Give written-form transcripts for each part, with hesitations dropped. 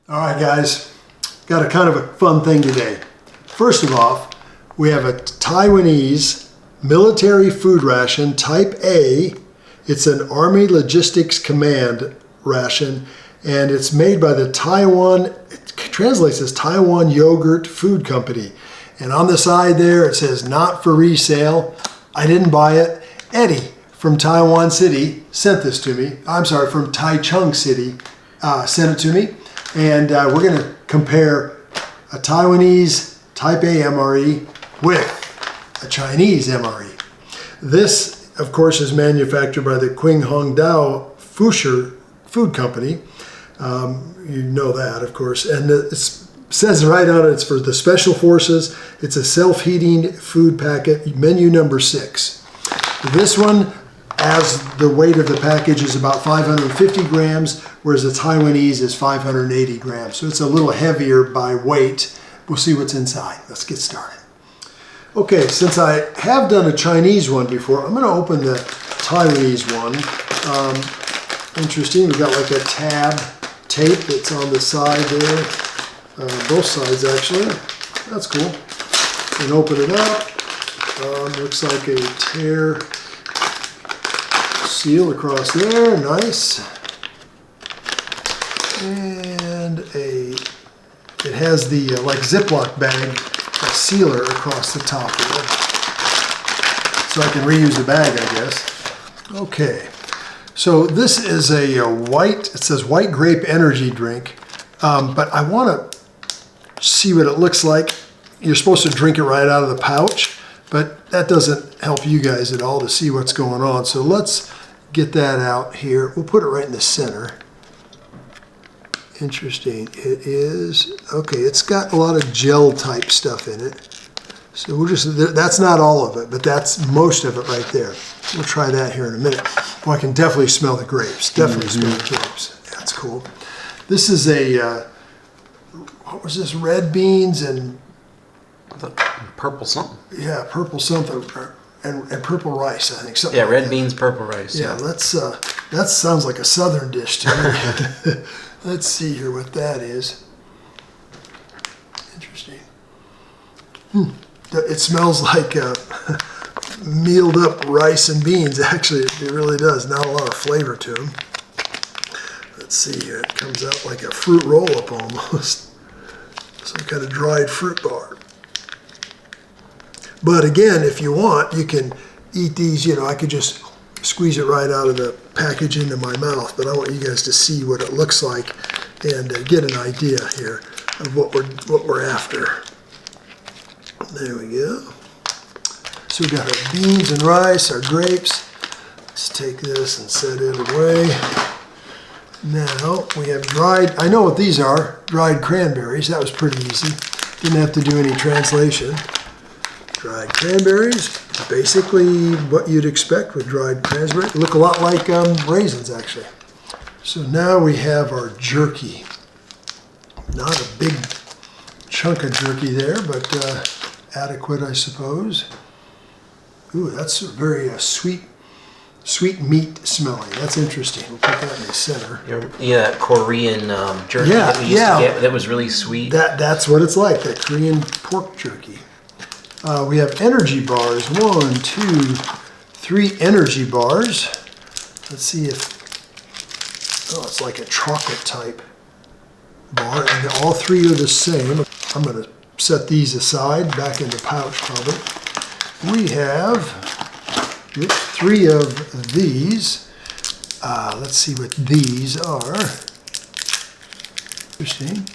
All right, guys, got a kind of a fun thing today. First of all, we have a Taiwanese military food ration, Type A. It's an Army Logistics Command ration, and it's made by the Taiwan, it translates as Taiwan Yogurt Food Company. And on the side there, it says not for resale. I didn't buy it. Eddie from Taiwan City sent this to me. I'm sorry, from Taichung City sent it to me. And we're going to compare a Taiwanese Type A MRE with a Chinese MRE. This, of course, is manufactured by the Qinghongdao Fusher Food Company. You know that, of course. And it says right on it, it's for the Special Forces. It's a self-heating food packet, menu number 6. This one, as the weight of the package is about 550 grams, whereas the Taiwanese is 580 grams. So it's a little heavier by weight. We'll see what's inside. Let's get started. Okay, since I have done a Chinese one before, I'm going to open the Taiwanese one. Interesting, we've got like a tab tape that's on the side there. Both sides actually. That's cool. And open it up. Looks like a tear seal across there, nice. And it has the like Ziploc bag sealer across the top there. So I can reuse the bag, I guess. Okay, so this is a white, it says white grape energy drink, but I want to see what it looks like. You're supposed to drink it right out of the pouch, but that doesn't help you guys at all to see what's going on. So let's get that out here. We'll put it right in the center. Interesting. It is, okay, it's got a lot of gel type stuff in it. So we'll just, that's not all of it, but that's most of it right there. We'll try that here in a minute. Well, I can definitely smell the grapes. Definitely smell the grapes. That's cool. This is a, what was this, red beans and purple something. Yeah, purple something. And purple rice, I think. Yeah, red beans, purple rice. Yeah, let's, that sounds like a southern dish to me. Let's see here what that is. Interesting. It smells like mealed up rice and beans. Actually, it really does. Not a lot of flavor to them. Let's see here. It comes out like a fruit roll-up almost. Some kind of dried fruit bar. But again, if you want, you can eat these, you know, I could just squeeze it right out of the package into my mouth, but I want you guys to see what it looks like and get an idea here of what we're after. There we go. So we got our beans and rice, our grapes. Let's take this and set it away. Now we have dried, I know what these are, dried cranberries. That was pretty easy. Didn't have to do any translation. Dried cranberries, basically what you'd expect with dried cranberries. Look a lot like raisins, actually. So now we have our jerky. Not a big chunk of jerky there, but adequate, I suppose. Ooh, that's very sweet meat smelling. That's interesting. We'll put that in the center. Yeah, that Korean jerky that we used to get that was really sweet. That's what it's like, that Korean pork jerky. We have energy bars. 1, 2, 3 energy bars. Let's see if, oh, it's like a chocolate type bar, and all 3 are the same. I'm going to set these aside, back in the pouch probably. We have 3 of these. Let's see what these are. Interesting.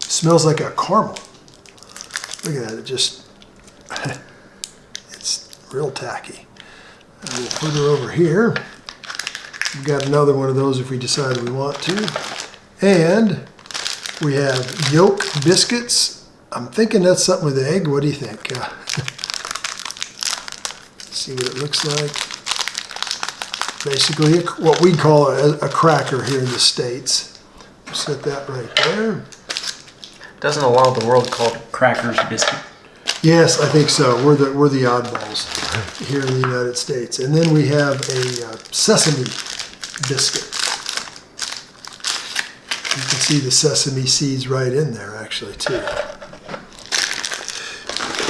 Smells like a caramel. Look at that, it just, it's real tacky. We'll put her over here. We've got another one of those if we decide we want to. And we have yolk biscuits. I'm thinking that's something with egg. What do you think? Let's see what it looks like. Basically, what we call a cracker here in the States. Set that right there. Doesn't a lot of the world call crackers biscuit? Yes, I think so. We're the oddballs here in the United States. And then we have a sesame biscuit. You can see the sesame seeds right in there actually too.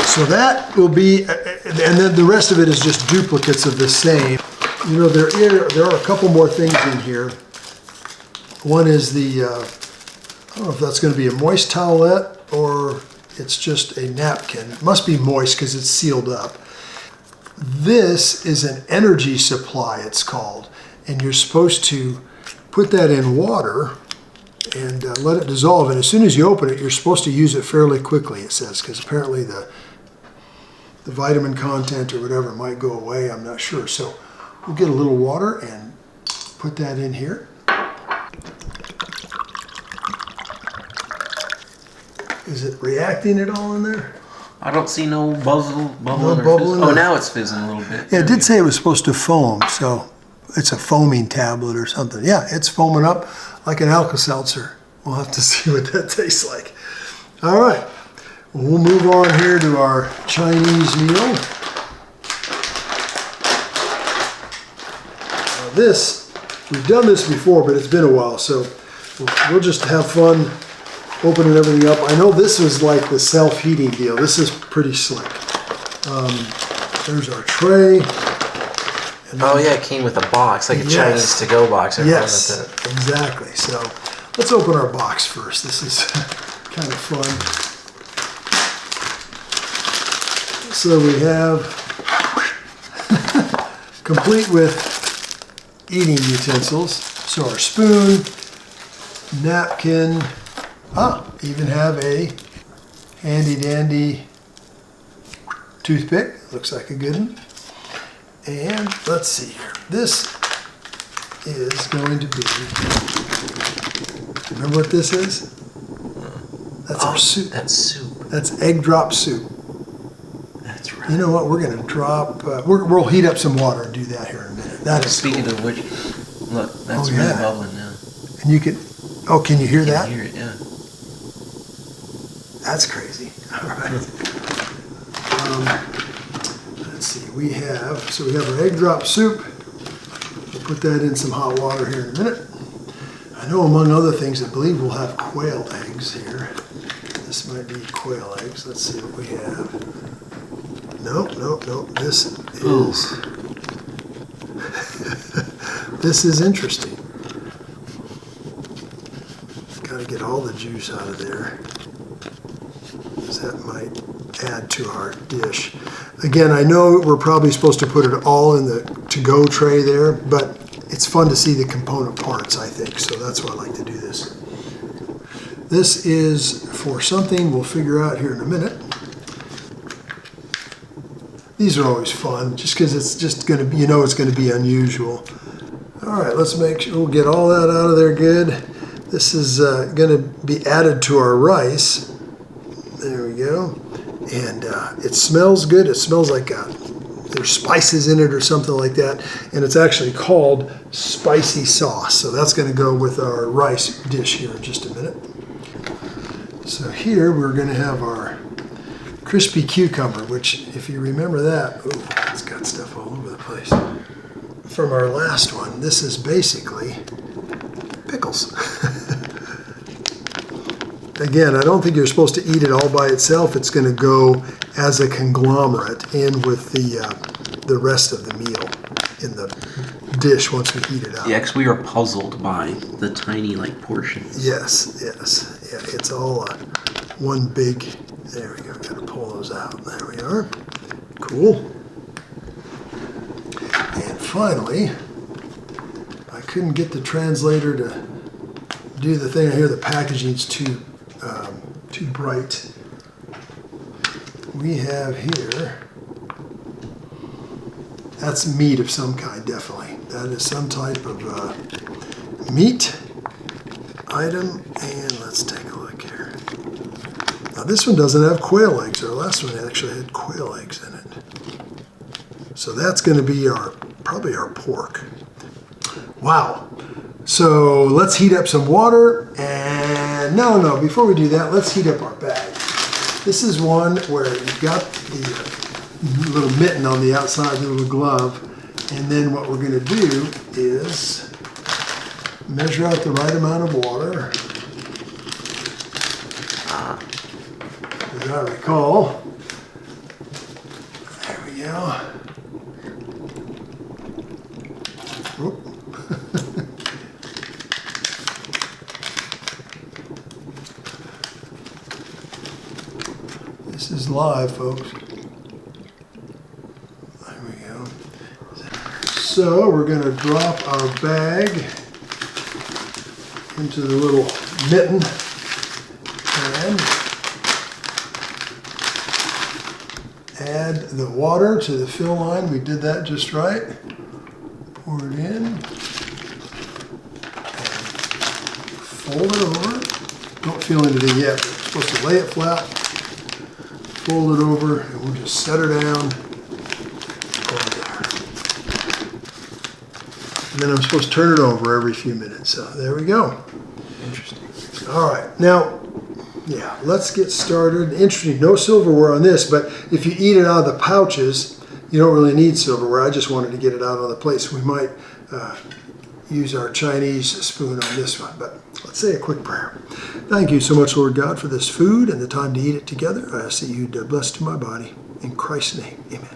So that will be, and then the rest of it is just duplicates of the same. You know, there are a couple more things in here. One is the, I don't know if that's going to be a moist towelette or it's just a napkin. It must be moist because it's sealed up. This is an energy supply, it's called. And you're supposed to put that in water and let it dissolve. And as soon as you open it, you're supposed to use it fairly quickly, it says, because apparently the vitamin content or whatever might go away. I'm not sure. So we'll get a little water and put that in here. Is it reacting at all in there? I don't see no bubble. No bubble in Oh, there? now it's fizzing a little bit. Yeah, it did say it was supposed to foam, so it's a foaming tablet or something. Yeah, it's foaming up like an Alka-Seltzer. We'll have to see what that tastes like. All right, we'll move on here to our Chinese meal. Now this, we've done this before, but it's been a while, so we'll just have fun opening everything up. I know this is like the self-heating deal. This is pretty slick. There's our tray. Oh yeah, it came with a box, like a Yes. Chinese to-go box. Yes, exactly. So let's open our box first. This is kind of fun. So we have, complete with eating utensils. So our spoon, napkin, even have a handy dandy toothpick. Looks like a good one. And let's see here. This is going to be, remember what this is? That's our soup. That's soup. That's egg drop soup. That's right. You know what? We're going to drop, we'll heat up some water and do that here in a minute. That is Speaking cool. of which, look, that's Oh, really yeah. bubbling now. And you can, can you hear You that? can hear it, yeah. That's crazy. All right. Let's see. We have our egg drop soup. We'll put that in some hot water here in a minute. I know among other things, I believe we'll have quail eggs here. This might be quail eggs. Let's see what we have. Nope. This is, this is interesting. Got to get all the juice out of there. That might add to our dish. Again, I know we're probably supposed to put it all in the to-go tray there, but it's fun to see the component parts, I think, so that's why I like to do this. This is for something we'll figure out here in a minute. These are always fun, just because it's just going to be, it's going to be unusual. All right, let's make sure we'll get all that out of there good. This is going to be added to our rice. There we go. And it smells good. It smells like there's spices in it or something like that. And it's actually called spicy sauce. So that's going to go with our rice dish here in just a minute. So here we're going to have our crispy cucumber, which if you remember that, it's got stuff all over the place. From our last one, this is basically pickles. Again, I don't think you're supposed to eat it all by itself. It's going to go as a conglomerate in with the rest of the meal in the dish once we heat it out. Yeah, because we are puzzled by the tiny portions. Yes. Yeah, it's all one big, there we go, got to pull those out. There we are. Cool. And finally, I couldn't get the translator to do the thing. I hear the packaging's too bright. We have here, that's meat of some kind, definitely. That is some type of meat item, and let's take a look here. Now this one doesn't have quail eggs. Our last one actually had quail eggs in it. So that's going to be probably our pork. Wow. So let's heat up some water, and no, before we do that, let's heat up our bag. This is one where you've got the little mitten on the outside, the little glove, and then what we're going to do is measure out the right amount of water. as I recall. There we go. Whoop. This is live, folks. There we go. So we're going to drop our bag into the little mitten and add the water to the fill line. We did that just right. Pour it in and fold it over. Don't feel anything yet, but we're supposed to lay it flat, fold it over, and we'll just set her down. And then I'm supposed to turn it over every few minutes. So there we go. Interesting. All right, now, yeah, let's get started. Interesting, no silverware on this, but if you eat it out of the pouches, you don't really need silverware. I just wanted to get it out on the plate, so we might use our Chinese spoon on this one. But let's say a quick prayer. Thank you so much, Lord God, for this food and the time to eat it together. I ask that you'd bless to my body. In Christ's name, amen.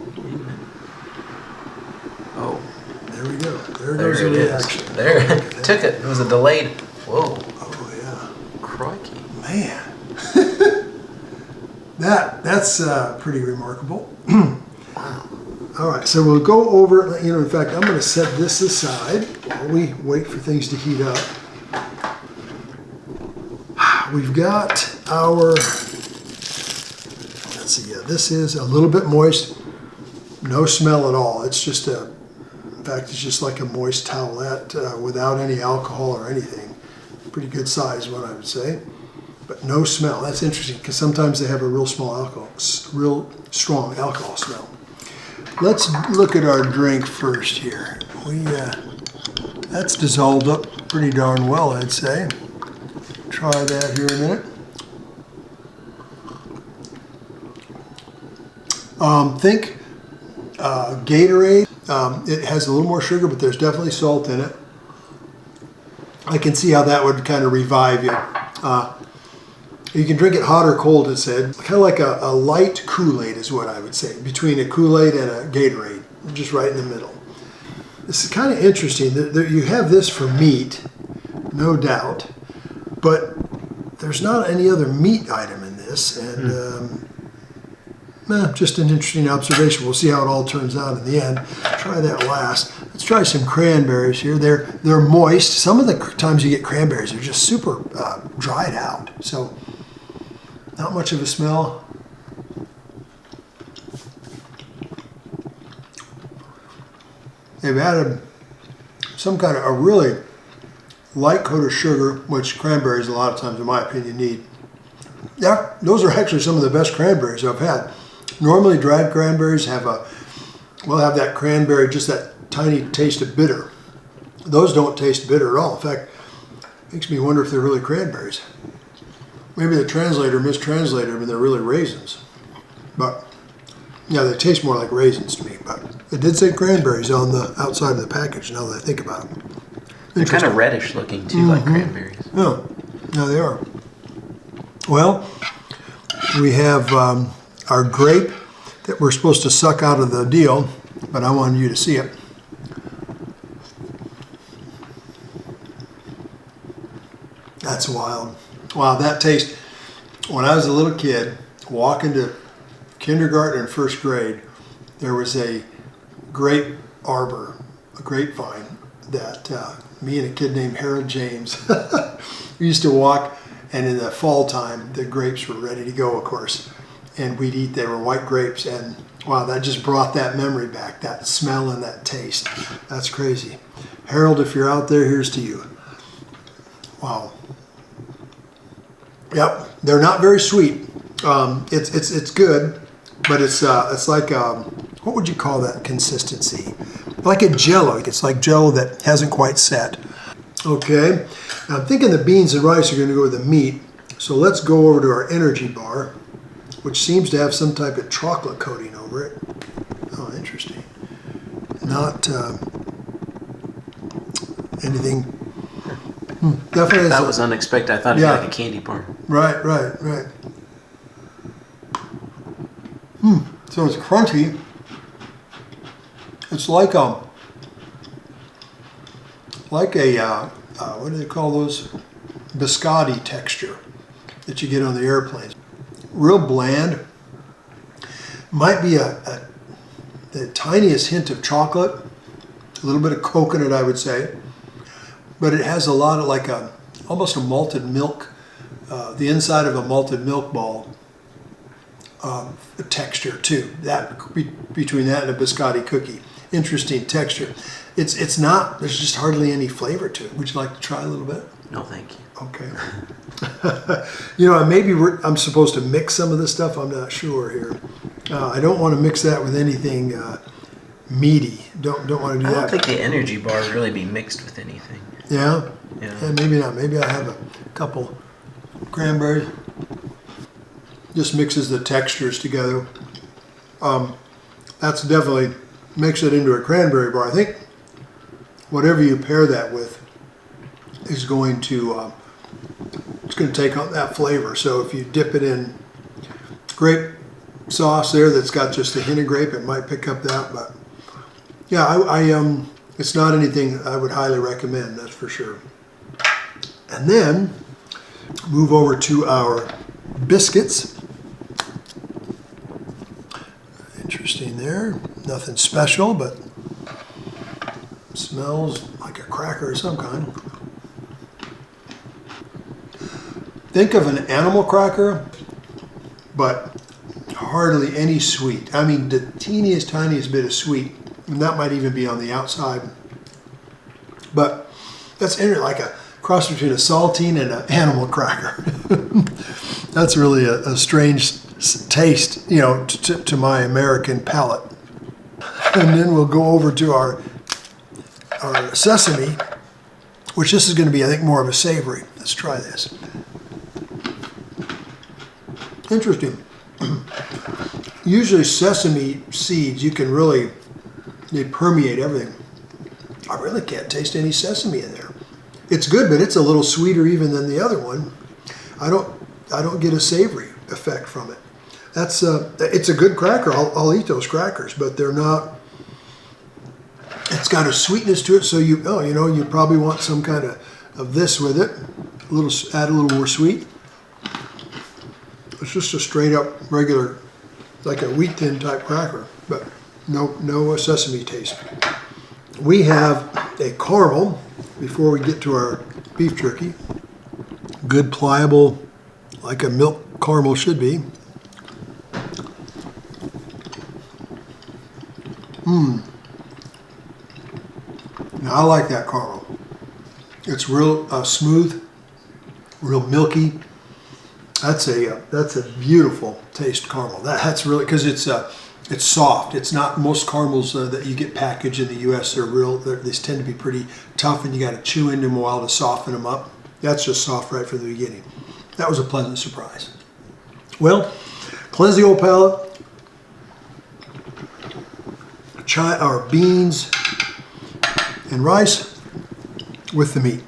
Oh. There we go. There There goes it the is. reaction. There. Took it. It was a delayed. Whoa. Oh, yeah. Crikey. Man. That's pretty remarkable. All right, so we'll go over, in fact, I'm going to set this aside while we wait for things to heat up. We've got our, let's see, yeah, this is a little bit moist, no smell at all. It's just in fact, it's just like a moist towelette without any alcohol or anything. Pretty good size, what I would say. But no smell. That's interesting because sometimes they have a real strong alcohol smell. Let's look at our drink first here. That's dissolved up pretty darn well, I'd say. Try that here in a minute. Think Gatorade. It has a little more sugar, but there's definitely salt in it. I can see how that would kind of revive you. You can drink it hot or cold, it said. Kind of like a light Kool-Aid is what I would say, between a Kool-Aid and a Gatorade, just right in the middle. This is kind of interesting. You have this for meat, no doubt, but there's not any other meat item in this, and just an interesting observation. We'll see how it all turns out in the end. Try that last. Let's try some cranberries here. They're moist. Some of the times you get cranberries, they're just super dried out, so not much of a smell. They've added some kind of a really light coat of sugar, which cranberries a lot of times, in my opinion, need. Yeah, those are actually some of the best cranberries I've had. Normally, dried cranberries have that cranberry, just that tiny taste of bitter. Those don't taste bitter at all. In fact, it makes me wonder if they're really cranberries. Maybe the translator mistranslated them and they're really raisins. But yeah, they taste more like raisins to me. But it did say cranberries on the outside of the package, now that I think about it. They're kind of reddish looking too, like cranberries. Yeah, they are. Well, we have our grape that we're supposed to suck out of the deal, but I wanted you to see it. That's wild. Wow, that taste. When I was a little kid, walking to kindergarten and first grade, there was a grape arbor, a grapevine, that me and a kid named Harold James, we used to walk, and in the fall time, the grapes were ready to go, of course, and we'd eat, they were white grapes, and wow, that just brought that memory back, that smell and that taste. That's crazy. Harold, if you're out there, here's to you. Wow. Yep, they're not very sweet. It's good, but it's like what would you call that consistency? Like a Jello. It's like Jello that hasn't quite set. Okay, now I'm thinking the beans and rice are going to go with the meat. So let's go over to our energy bar, which seems to have some type of chocolate coating over it. Oh, interesting. Not anything. Definitely. That was unexpected. I thought it was like a candy bar. Right. So it's crunchy. It's like a what do they call those? Biscotti texture that you get on the airplanes. Real bland. Might be the tiniest hint of chocolate, a little bit of coconut, I would say, but it has a lot of almost a malted milk, the inside of a malted milk ball texture too. Between that and a biscotti cookie, interesting texture. It's not. There's just hardly any flavor to it. Would you like to try a little bit? No, thank you. Okay. Maybe I'm supposed to mix some of this stuff. I'm not sure here. I don't want to mix that with anything meaty. Don't want to do that. I don't think the energy bar would really be mixed with anything. Yeah? Yeah. Maybe not. Maybe I have a couple cranberries. Just mixes the textures together. That's definitely makes it into a cranberry bar. I think whatever you pair that with is going to take on that flavor. So if you dip it in grape sauce there that's got just a hint of grape, it might pick up that. But yeah, it's not anything I would highly recommend, that's for sure. And then move over to our biscuits. Interesting there. Nothing special, but smells like a cracker of some kind. Think of an animal cracker, but hardly any sweet. I mean, the teeniest, tiniest bit of sweet, and that might even be on the outside. But that's like a cross between a saltine and an animal cracker. That's really a strange taste, to my American palate. And then we'll go over to our sesame, which this is going to be, I think, more of a savory. Let's try this. Interesting. Usually sesame seeds, they permeate everything. I really can't taste any sesame in there. It's good, but it's a little sweeter even than the other one. I don't get a savory effect from it. It's a good cracker. I'll eat those crackers, but they're not. It's got a sweetness to it, so you probably want some kind of this with it. Add a little more sweet. It's just a straight up regular, like a wheat thin type cracker, but no sesame taste. We have a caramel before we get to our beef jerky. Good pliable, like a milk caramel should be. Now, I like that caramel. It's real smooth, real milky. That's a beautiful taste caramel. That's really, because it's soft. It's not most caramels that you get packaged in the U.S. They tend to be pretty tough, and you got to chew into them a while to soften them up. That's just soft right from the beginning. That was a pleasant surprise. Well, cleanse the old palate. Our beans and rice with the meat.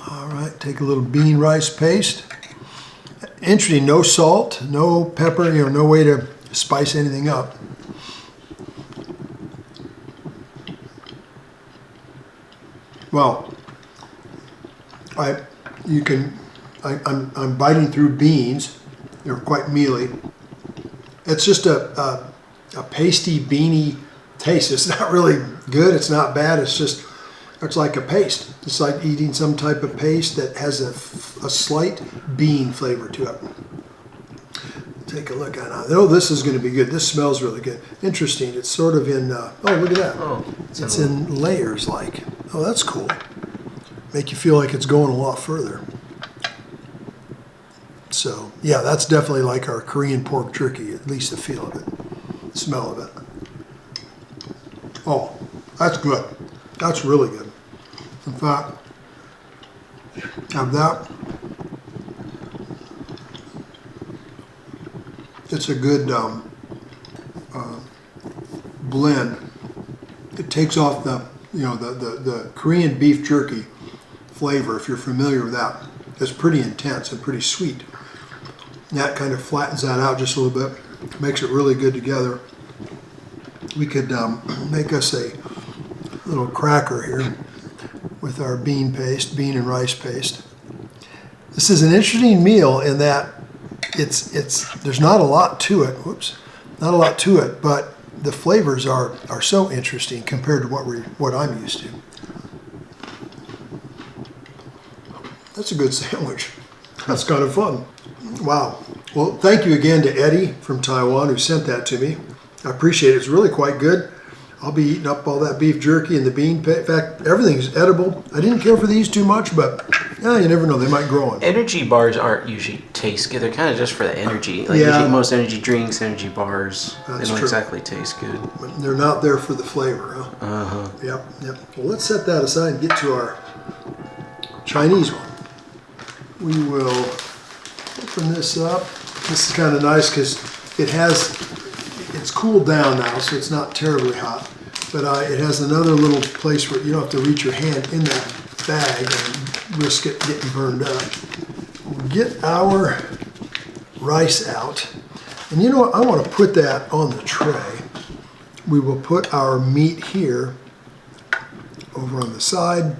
All right, take a little bean rice paste. Interesting, no salt, no pepper, no way to spice anything up. Well, I'm biting through beans. They're quite mealy. It's just a pasty, beany taste. It's not really good. It's not bad. It's like a paste. It's like eating some type of paste that has a slight bean flavor to it. Take a look at it. Oh, this is going to be good. This smells really good. Interesting. It's sort of in, oh, look at that. Oh, it's in layers like. Oh, that's cool. Make you feel like it's going a lot further. So, yeah, that's definitely like our Korean pork jerky, at least the feel of it, smell of it. Oh, that's good. That's really good. In fact, have that. It's a good blend. It takes off the Korean beef jerky flavor, if you're familiar with that. It's pretty intense and pretty sweet. That kind of flattens that out just a little bit, makes it really good together. We could make us a little cracker here with our bean and rice paste. This is an interesting meal in that there's not a lot to it. Whoops, not a lot to it, but the flavors are so interesting compared to what I'm used to. That's a good sandwich. That's kind of fun. Wow. Well, thank you again to Eddie from Taiwan who sent that to me. I appreciate it. It's really quite good. I'll be eating up all that beef jerky and the bean. In fact, everything's edible. I didn't care for these too much, but you never know. They might grow on. Energy bars aren't usually taste good. They're kind of just for the energy. Like usually most energy drinks, energy bars, they don't exactly taste good. But they're not there for the flavor, huh? Uh-huh. Yep. Well, let's set that aside and get to our Chinese one. We will open this up. This is kind of nice because it's cooled down now, so it's not terribly hot. But it has another little place where you don't have to reach your hand in that bag and risk it getting burned up. We'll get our rice out. And you know what? I want to put that on the tray. We will put our meat here over on the side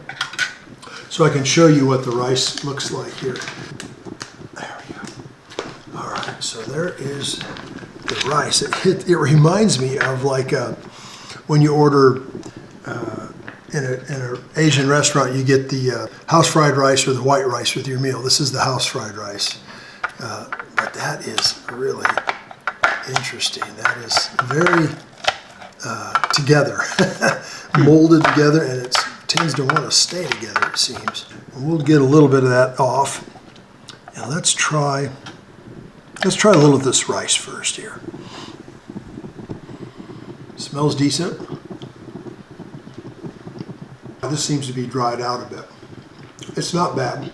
so I can show you what the rice looks like here. There we go. All right, so there is the rice. It reminds me of like when you order in an Asian restaurant, you get the house fried rice or the white rice with your meal. This is the house fried rice. But that is really interesting. That is very together, molded together, and it tends to want to stay together, it seems. And we'll get a little bit of that off. Now let's try a little of this rice first here. Smells decent. This seems to be dried out a bit. It's not bad.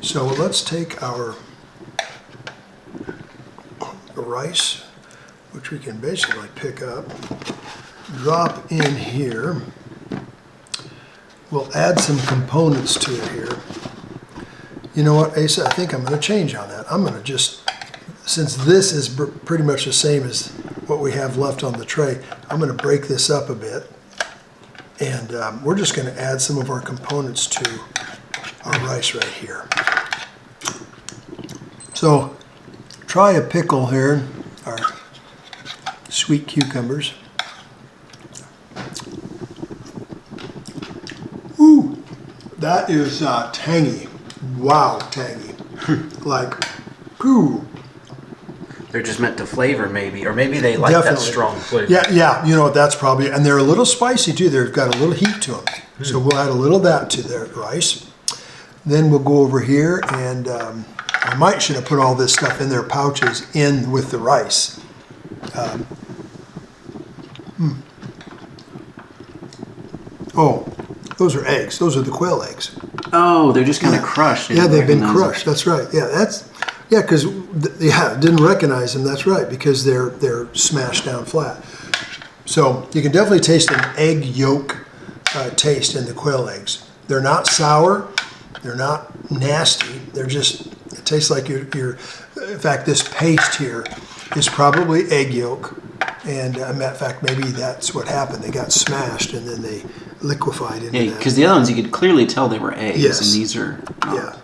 So let's take our rice, which we can basically pick up, drop in here. We'll add some components to it here. You know what, Asa, I think I'm going to change on that. I'm going to just, since this is pretty much the same as what we have left on the tray, I'm going to break this up a bit. And we're just going to add some of our components to our rice right here. So try a pickle here, our sweet cucumbers. Ooh, that is tangy. Wow, tangy. Like, ooh. They're just meant to flavor maybe, or maybe they like that strong flavor. Yeah, you know what, that's probably, and they're a little spicy too. They've got a little heat to them. So we'll add a little of that to their rice. Then we'll go over here and I should have put all this stuff in their pouches in with the rice. Oh, those are eggs. Those are the quail eggs. Oh, they're just kind of crushed. Yeah, they've been crushed. That's right. Yeah, because didn't recognize them. That's right, because they're smashed down flat. So you can definitely taste an egg yolk taste in the quail eggs. They're not sour. They're not nasty. They're just, it tastes like you're in fact, this paste here is probably egg yolk. And in fact, maybe that's what happened. They got smashed and then they liquefied into that. Because the other ones you could clearly tell they were eggs, Yes. and these are not.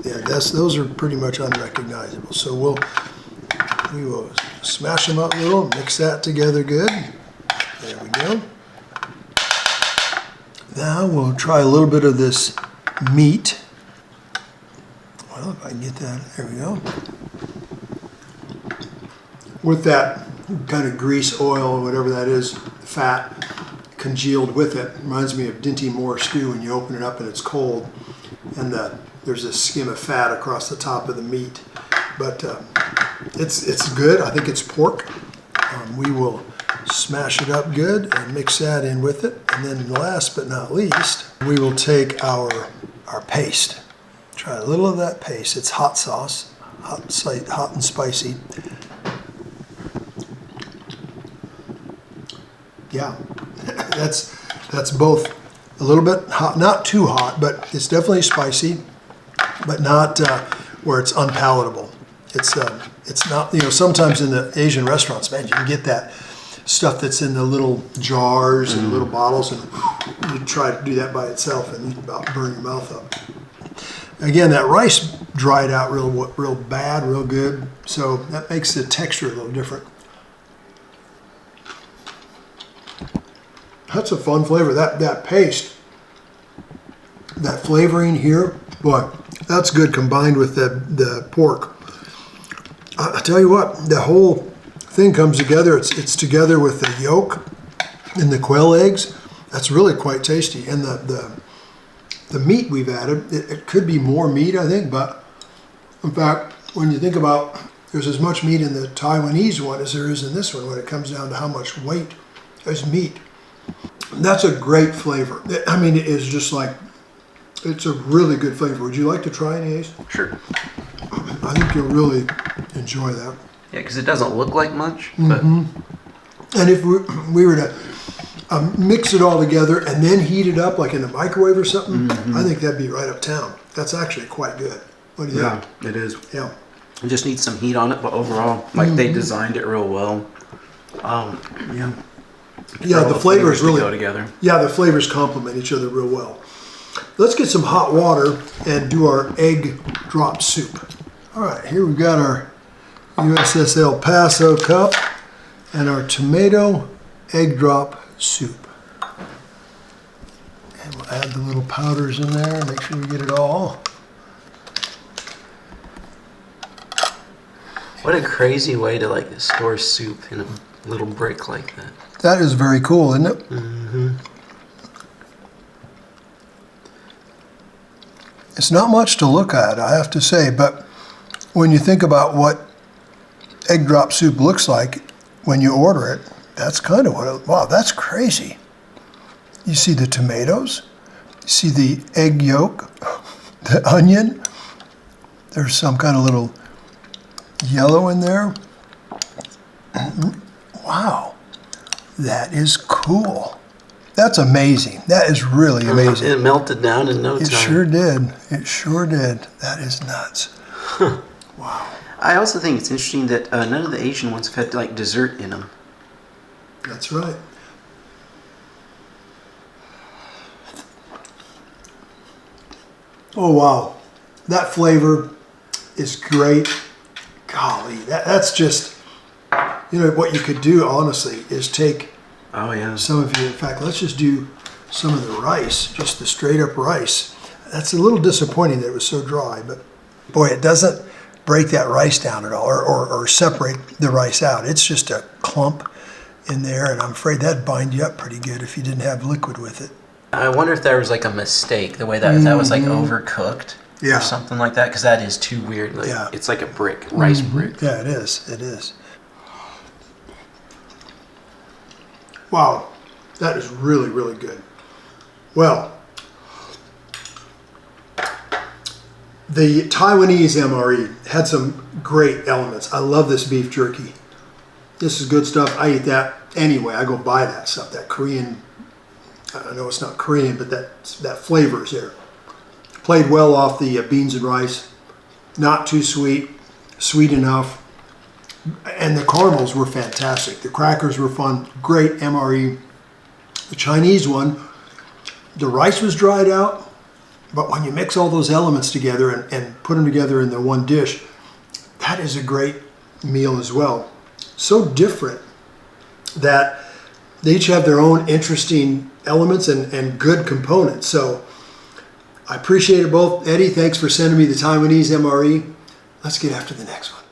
Yeah, those are pretty much unrecognizable. So we will smash them up a little, mix that together good. There we go. Now we'll try a little bit of this meat. Well, if I can get that, there we go. With that kind of grease, oil, whatever that is, fat congealed with it. Reminds me of Dinty Moore stew when you open it up and it's cold. And there's a skim of fat across the top of the meat. But it's good. I think it's pork. We will smash it up good and mix that in with it. And then last but not least, we will take our paste. Try a little of that paste. It's hot sauce, hot and spicy. Yeah, that's both a little bit hot, not too hot, but it's definitely spicy, but not where it's unpalatable. It's not, sometimes in the Asian restaurants, man, you can get that stuff that's in the little jars and little bottles, and you try to do that by itself and you about burn your mouth up. Again, that rice dried out real bad, real good, so that makes the texture a little different. That's a fun flavor. That paste, that flavoring here, boy, that's good combined with the pork. I tell you what, the whole thing comes together. It's together with the yolk and the quail eggs. That's really quite tasty. And the meat we've added, it could be more meat, I think, but in fact, when you think about, there's as much meat in the Taiwanese one as there is in this one when it comes down to how much weight is meat. That's a great flavor. I mean, it is just like, it's a really good flavor. Would you like to try any, Ace? Sure. I think you'll really enjoy that. Yeah, because it doesn't look like much, but... And if we were to mix it all together and then heat it up like in the microwave or something, I think that'd be right uptown. That's actually quite good. What do you think? Yeah, it is. Yeah. It just needs some heat on it, but overall, like they designed it real well. Yeah. Yeah, the flavors really go together. Yeah, the flavors complement each other real well. Let's get some hot water and do our egg drop soup. All right, here we've got our USS El Paso cup and our tomato egg drop soup. And we'll add the little powders in there, make sure we get it all. What a crazy way to like store soup in a little brick like that. That is very cool, isn't it? It's not much to look at, I have to say, but when you think about what egg drop soup looks like when you order it, that's kind of what wow, that's crazy. You see the tomatoes, you see the egg yolk, the onion, there's some kind of little yellow in there. Wow, that is cool. That's amazing. That is really amazing. It melted down in no time. It sure did. It sure did. That is nuts. Wow. I also think it's interesting that none of the Asian ones have had like dessert in them. That's right. Oh, wow. That flavor is great. Golly, that's just, what you could do, honestly, is take some of you. In fact, let's just do some of the rice, just the straight up rice. That's a little disappointing that it was so dry, but boy, it doesn't break that rice down at all or separate the rice out. It's just a clump in there, and I'm afraid that'd bind you up pretty good if you didn't have liquid with it. I wonder if there was like a mistake, the way that was like overcooked or something like that, because that is too weird. Like, it's like a brick, rice brick. Yeah, it is. It is. Wow, that is really, really good. Well, the Taiwanese MRE had some great elements. I love this beef jerky. This is good stuff. I eat that anyway. I go buy that stuff, that Korean, I know it's not Korean, but that flavor is there. Played well off the beans and rice. Not too sweet, sweet enough. And the caramels were fantastic. The crackers were fun. Great MRE. The Chinese one, the rice was dried out, but when you mix all those elements together and put them together in the one dish, that is a great meal as well. So different that they each have their own interesting elements and good components. So I appreciate it both. Eddie, thanks for sending me the Taiwanese MRE. Let's get after the next one.